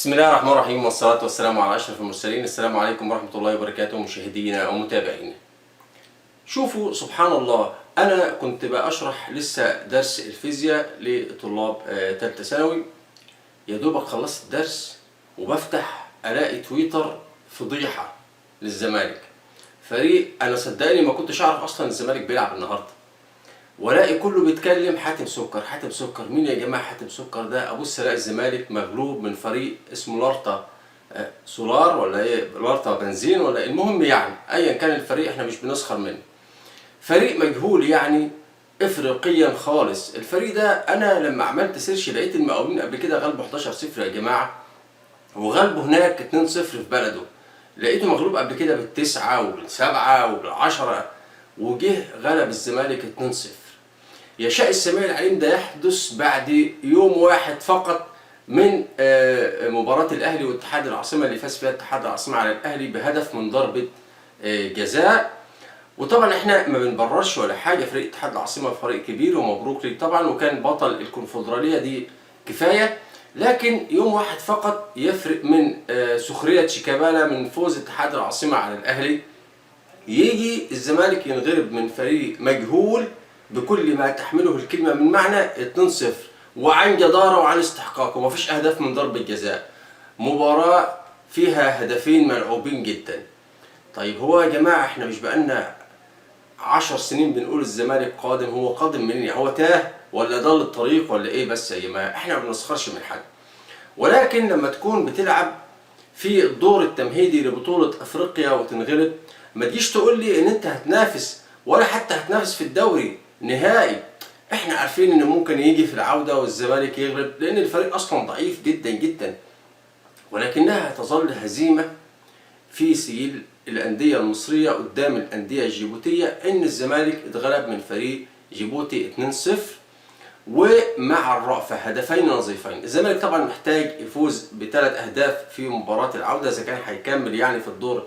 بسم الله الرحمن الرحيم، والصلاة والسلام على أشرف المرسلين. السلام عليكم ورحمة الله وبركاته مشاهدينا ومتابعينا. شوفوا سبحان الله، أنا كنت بشرح لسه درس الفيزياء لطلاب تالتة ثانوي. يا دوبك خلصت الدرس وبفتح ألاقي تويتر فضيحة للزمالك. فريق أنا صدقني ما كنتش أعرف أصلا الزمالك بيلعب النهاردة، ولاقي كله بيتكلم حاتم سكر حاتم سكر. مين يا جماعه حاتم سكر ده؟ ابص الاقي الزمالك مغلوب من فريق اسمه لارتا سولار ولا ايه، لارتا بنزين ولا إيه؟ المهم يعني ايا كان الفريق احنا مش بنسخر منه، فريق مجهول يعني افريقيا خالص. الفريق ده انا لما عملت سيرش لقيت المقاولين قبل كده غلبوا 11-0 يا جماعه، وغلبوا هناك 2-0 في بلده. لقيته مغلوب قبل كده بال9 وبال7 وبال10، وجه غلب الزمالك 2-0. يشاء السميع العليم ده يحدث بعد يوم واحد فقط من مباراة الأهلي واتحاد العاصمة اللي فاز فيها اتحاد العاصمة على الأهلي بهدف من ضربة جزاء. وطبعا احنا ما بنبررش ولا حاجة، فريق اتحاد العاصمة فريق كبير ومبروك ليه طبعا، وكان بطل الكونفدرالية دي كفاية. لكن يوم واحد فقط يفرق من سخرية شيكابالا من فوز اتحاد العاصمة على الأهلي، يجي الزمالك ينغلب من فريق مجهول بكل ما تحمله الكلمة من معنى 2-0 وعن جدارة وعن استحقاق، ومفيش أهداف من ضربة جزاء. مباراة فيها هدفين ملعوبين جدا. طيب هو يا جماعة احنا مش بقالنا 10 سنين بنقول الزمالك قادم؟ هو قادم منين؟ هو تاه ولا ضل الطريق ولا ايه؟ بس يا جماعة احنا ما بنسخرش من حد، ولكن لما تكون بتلعب في الدور التمهيدي لبطولة افريقيا وتنغلب، ما تجيش تقول لي ان انت هتنافس ولا حتى هتنافس في الدوري نهائي. احنا عارفين ان ممكن يجي في العودة والزمالك يغلب، لان الفريق اصلا ضعيف جدا جدا، ولكنها تظل هزيمة في سجل الأندية المصرية قدام الأندية الجيبوتية، ان الزمالك اتغلب من فريق جيبوتي 2-0 ومع الرأفة هدفين نظيفين. الزمالك طبعا محتاج يفوز ب3 أهداف في مباراة العودة إذا كان هيكمل يعني في الدور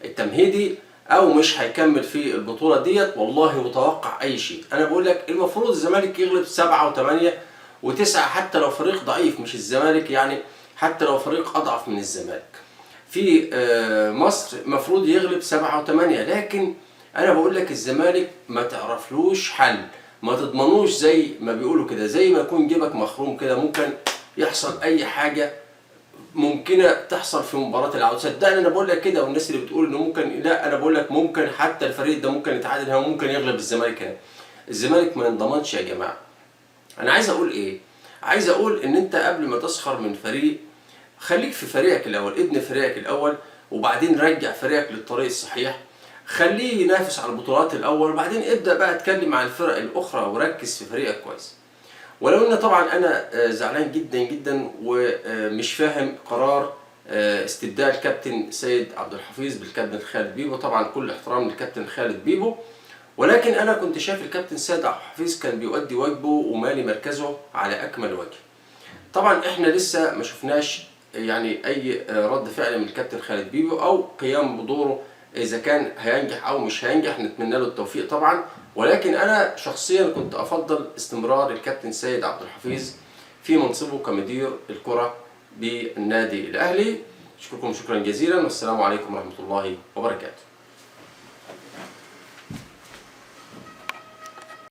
التمهيدي او مش هيكمل في البطوله ديت. والله متوقع اي شيء، انا بقول لك المفروض الزمالك يغلب 7 و8 و9 حتى لو فريق ضعيف، مش الزمالك يعني، حتى لو فريق اضعف من الزمالك في مصر المفروض يغلب 7 و8. لكن انا بقول لك الزمالك ما تعرفلوش حل، ما تضمنوش زي ما بيقولوا كده، زي ما يكون جيبك مخروم كده، ممكن يحصل اي حاجه ممكنه تحصل في مباراه العوده. صدقني انا بقول لك كده، والناس اللي بتقول انه ممكن، لا انا بقول لك ممكن حتى الفريق ده ممكن يتعادل هنا وممكن يغلب الزمالك هنا. الزمالك ما ينضمنش يا جماعه. انا عايز اقول ايه؟ عايز اقول ان انت قبل ما تسخر من فريق خليك في فريقك الاول، ابني فريقك الاول، وبعدين رجع فريقك للطريق الصحيح، خليه ينافس على البطولات الاول، وبعدين ابدا بقى اتكلم عن الفرق الاخرى وركز في فريقك كويس. ولو ان طبعا انا زعلان جدا جدا ومش فاهم قرار استبدال كابتن سيد عبد الحفيظ بالكابتن خالد بيبو، طبعا كل احترام للكابتن خالد بيبو، ولكن انا كنت شايف الكابتن سيد عبد الحفيظ كان بيؤدي واجبه ومالي مركزه على اكمل وجه. طبعا احنا لسه ما شفناش يعني اي رد فعل من الكابتن خالد بيبو او قيام بدوره، اذا كان هينجح او مش هينجح نتمنى له التوفيق طبعا. ولكن انا شخصيا كنت افضل استمرار الكابتن سيد عبد الحفيظ في منصبه كمدير الكرة بالنادي الاهلي. اشكركم شكرا جزيلا، والسلام عليكم ورحمة الله وبركاته.